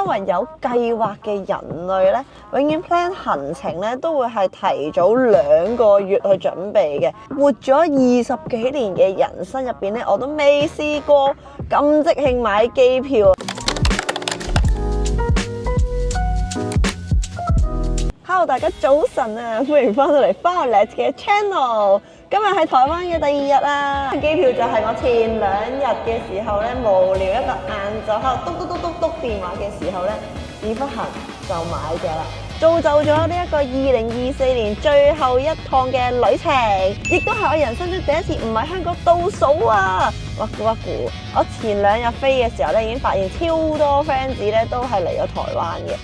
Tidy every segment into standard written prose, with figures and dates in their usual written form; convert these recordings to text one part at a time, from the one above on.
為有計劃嘅人類咧，永遠 plan 行程咧都會係提早2個月去準備嘅。活咗20幾年嘅人生入邊咧，我都未試過咁即興買機票。Hello， 大家早晨啊！歡迎翻到嚟 Violet 嘅 channel。今日係台灣嘅第2日啦，機票就係我前2日嘅時候咧，無聊一個晏晝喺度篤電話嘅時候咧，屎忽痕就買咗啦，造就咗呢一個2024年最後一趟嘅旅程，亦都係我人生中第一次唔喺香港倒數啊！哇估一估，我前2日飛嘅時候咧，已經發現超多 friends 咧都係嚟咗台灣嘅。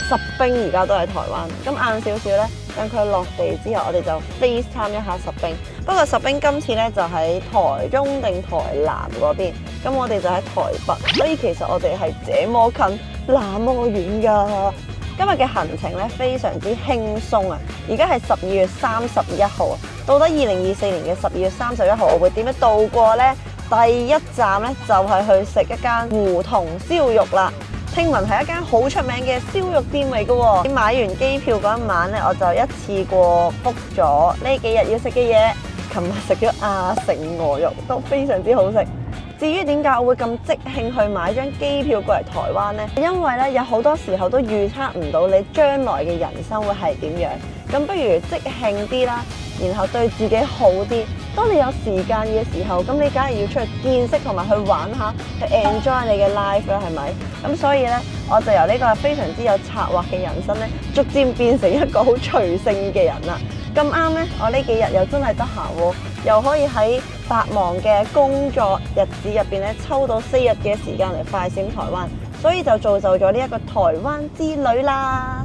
十兵而家都喺台灣，咁晏少少咧，等佢落地之後，我哋就 FaceTime 一下十兵。不過十兵今次咧就喺台中定台南嗰邊，咁我哋就喺台北，所以其實我哋係這麼近那麼遠㗎。今日嘅行程咧非常之輕鬆啊！而家係12月31號啊，到底2024年嘅12月31號我會點樣度過呢？第一站咧就係去食一間胡同燒肉啦。聽聞係一間好出名嘅燒肉店嚟嘅喎。買完機票嗰一晚咧，我就一次過 book 咗呢幾日要食嘅嘢。琴日食咗阿成鵝肉，都非常之好食。至於點解我會咁即興去買張機票過嚟台灣呢？因為咧有好多時候都預測唔到你將來嘅人生會係點樣，咁不如即興啲啦，然後對自己好啲。當你有時間嘅時候，咁你梗係要出去見識同埋去玩下，去 enjoy 你嘅 life 啦，係咪？咁所以呢，我就由呢個非常之有策劃嘅人生呢，逐漸變成一個好隨性嘅人啦。咁啱呢，我呢幾日又真係得閒喎，又可以喺百忙嘅工作日子入邊呢，抽到4日嘅時間嚟快閃台灣，所以就造就咗呢一個台灣之旅啦。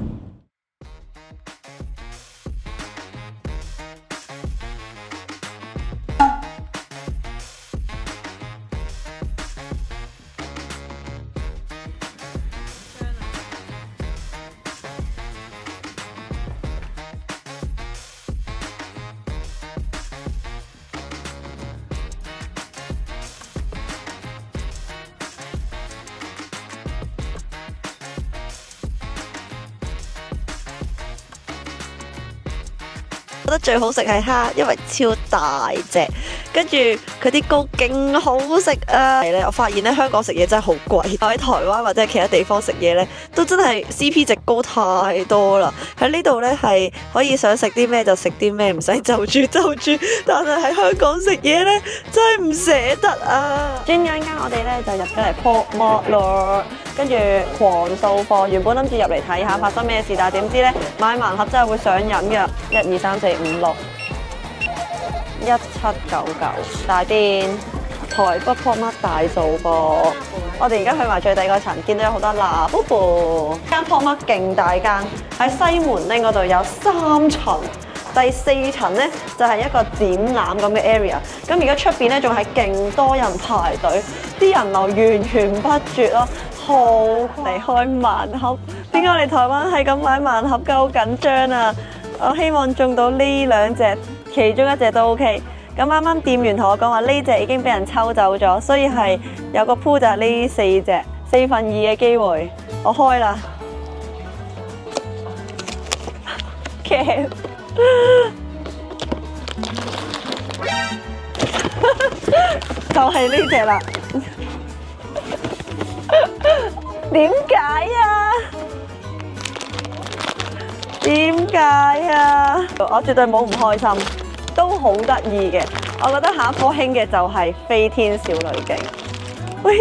覺得最好食係蝦，因為超大隻，跟住佢啲糕勁好食啊！我發現咧香港食嘢真係好貴，喺台灣或者其他地方食嘢咧，都真係 CP 值高太多啦。喺呢度咧係可以想食啲咩就食啲咩，唔使就住，但係喺香港食嘢咧真係唔捨得啊！轉眼間我哋咧就入咗嚟 Pop Mart 咯，跟住狂掃貨。原本諗住入嚟睇下發生咩事，但係點知咧買盲盒真係會上癮㗎。1、2、3、4、5、6、1799大店，台北 Pop Mart 大掃貨。我哋而家去埋最底嗰層，見到有好多嗱布布。間 Pop Mart 勁大間，喺西門町嗰度有3層，第4層咧就係一個展覽咁嘅 area。咁而家出邊咧仲係勁多人排隊，啲人流完全不絕咯。好嚟開盲盒，點解我哋台灣係咁買盲盒㗎？好緊張啊！我希望中到呢2隻，其中1隻都 OK。咁啱啱店員同我講話呢隻已經俾人抽走咗，所以係有個鋪就係呢4隻，2/4嘅機會。我開啦，就係呢隻啦。點解啊？點解啊？我絕對冇唔開心，都好得意嘅。我覺得下一科興嘅就係飛天小女警。喂，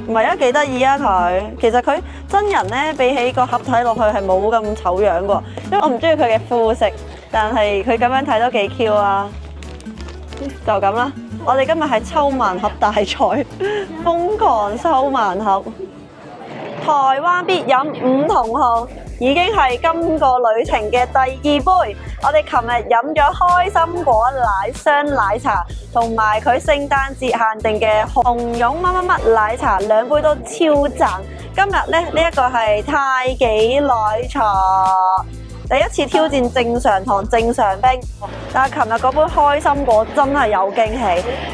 唔係啊，幾得意啊佢。其實佢真人咧比起個盒睇落去係冇咁醜樣喎，因為我唔中意佢嘅膚色，但係佢咁樣睇都幾 Q 啊。就咁啦。我哋今日係抽盲盒大賽，瘋狂抽盲盒。台灣必飲五同號已經係今個旅程嘅第2杯。我哋琴日飲咗開心果奶霜奶茶，同埋佢聖誕節限定嘅紅絨乜乜乜奶茶，2杯都超讚。今日咧呢一個係太紀奶茶。第一次挑戰正常糖正常冰，但係琴日嗰杯開心果真係有驚喜，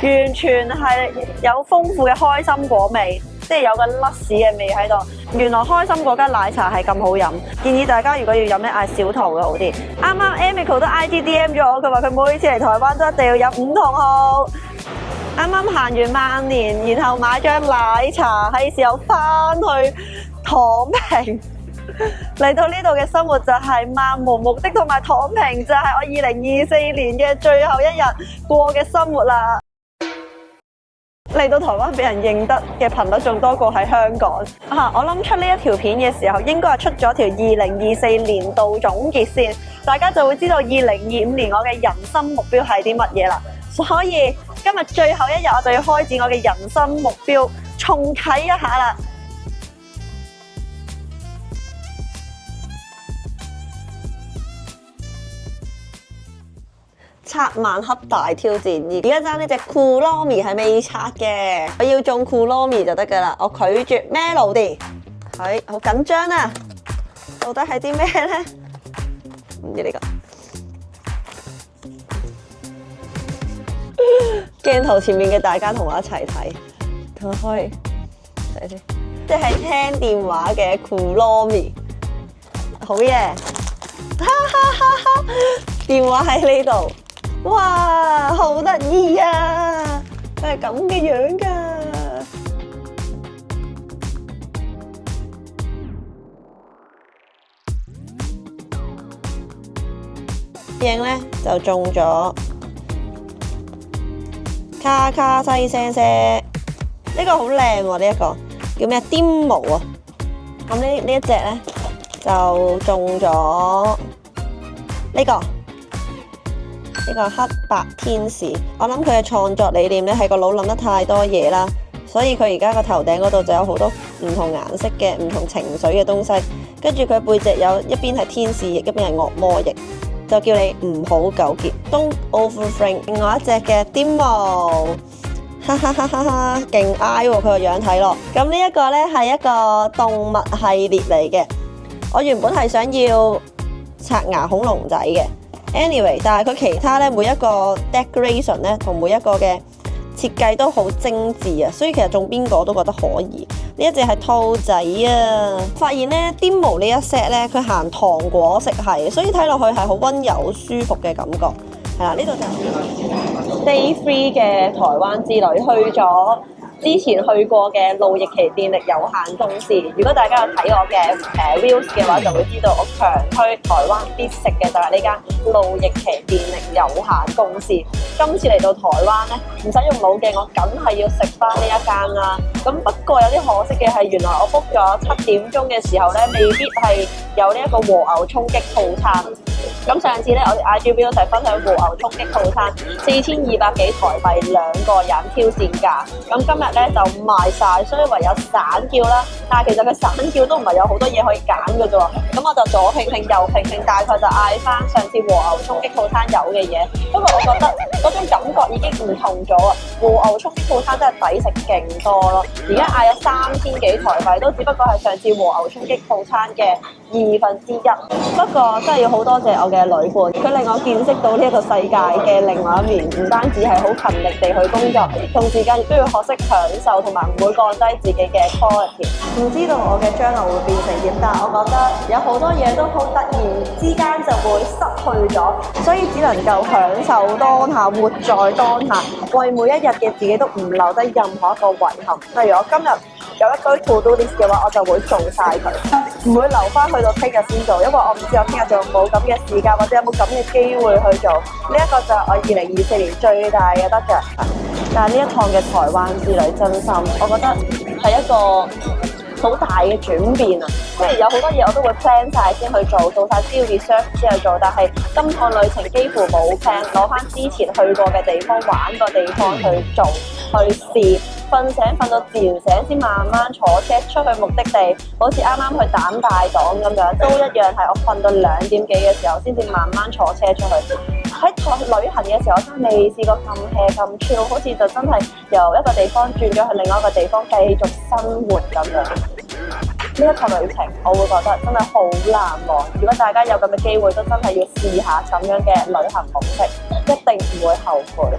完全係有豐富嘅開心果味，即係有個甩屎嘅味喺度。原來開心嗰間奶茶係咁好飲，建議大家如果要飲咧嗌少糖會好啲。啱啱 Amico 都 IGDM 咗我，佢話佢每次嚟台灣都一定要飲5同號。啱啱行完萬年，然後買咗奶茶，係時候翻去躺平。嚟到呢度嘅生活就係漫無目的同埋躺平，就係我2024年嘅最後一日過嘅生活啦。嚟到台灣俾人認得嘅頻率仲多過喺香港啊！我諗出呢一條片嘅時候，應該係出咗條2024年度總結先，大家就會知道2025年我嘅人生目標係啲乜嘢啦。所以今日最後一日，我就要開展我嘅人生目標，重啟一下啦。刷盲盒大挑戰，而家爭呢隻庫洛米係未刷嘅，我要中庫洛米就得噶啦。我拒絕 Melody， 係好緊張啊！到底係啲咩咧？唔知呢個鏡頭前面嘅大家同我一齊睇，同我開睇先，即係聽電話嘅庫洛米，好嘢！哈哈哈哈，電話喺呢度。哇，好得意啊！佢係咁嘅樣㗎。影咧就中咗，咔咔西聲聲。呢個好靚喎，呢一個叫咩？Demo啊！咁呢一隻咧就中咗呢個。呢個黑白天使，我諗佢嘅創作理念咧係個腦諗得太多嘢啦，所以佢而家個頭頂嗰度就有好多唔同顏色嘅唔同情緒嘅東西，跟住佢背脊有一邊係天使翼，一邊係惡魔翼，就叫你唔好糾結 ，Don't overthink。另外一隻嘅 Demo， 哈哈哈哈哈，勁 I 喎佢個樣睇落。咁呢一個咧係一個動物系列嚟嘅，我原本係想要刷牙恐龍仔嘅。Anyway， 但係佢其他咧每一個 decoration 咧同每一個嘅設計都好精緻啊，所以其實中邊個都覺得可以。呢一隻係兔仔啊，發現咧 Demo 呢一 set 咧佢行糖果色系，所以睇落去係好溫柔舒服嘅感覺。係啦，呢度就 Day 3嘅台灣之旅，去咗之前去過嘅路易奇電力有限公司。如果大家有睇我嘅reels 嘅話，就會知道我強推台灣必食嘅就係呢間路易奇電力有限公司。今次嚟到台灣咧，唔使用腦嘅，我梗係要食翻呢一間啦。咁不過有啲可惜嘅係，原來我 book 咗7點鐘嘅時候咧，未必係有呢一個和牛衝擊套餐。咁上次咧，我哋 IG View 就係分享和牛衝擊套餐，4200幾台幣2個人挑戰價。咁今日咧就賣晒，所以唯有散叫啦。但係其實佢散叫都唔係有好多嘢可以揀嘅啫喎。咁我就左拼拼右拼拼，大概就嗌翻上次和牛衝擊套餐有嘅嘢。不過我覺得嗰種感覺已經唔同咗啊！和牛衝擊套餐真係抵食勁多咯。而家嗌咗3000幾台幣，都只不過係上次和牛衝擊套餐嘅1/2。不過真係要好多謝我嘅女伴，佢令我見識到呢一個世界嘅另外一面，唔單止係好勤力地去工作，同時間亦都要學識享受，同埋唔會降低自己嘅 quality。唔知道我嘅將來會變成點，但係我覺得有好多嘢都好突然之間就會失去咗，所以只能夠享受當下，活在當下，為每一日嘅自己都唔留低任何一個遺憾。例如我今日有一堆 to do list 嘅話，我就會做晒佢，唔會留翻去到聽日先做，因為我唔知我聽日仲有冇咁嘅時間，或者有冇咁嘅機會去做。呢一個就係我2024年最大嘅得着。但係呢一趟嘅台灣之旅，真心我覺得係一個好大嘅轉變啊！即係有好多嘢我都會 plan 晒先去做，做晒資料 research 之後做，但係今趟旅程幾乎冇 plan，攞翻之前去過嘅地方、玩個地方去做、去試。瞓醒瞓到自然醒先，慢慢坐車出去目的地，好似啱啱去膽大港咁樣，都一樣係我瞓到2點幾嘅時候，先至慢慢坐車出去。喺旅行嘅時候，我真係未試過咁 hea 咁 chill，好似就真係由一個地方轉咗去另外一個地方繼續生活咁樣。呢一個旅程，我會覺得真係好難忘。如果大家有咁嘅機會，都真係要試下咁樣嘅旅行模式，一定唔會後悔。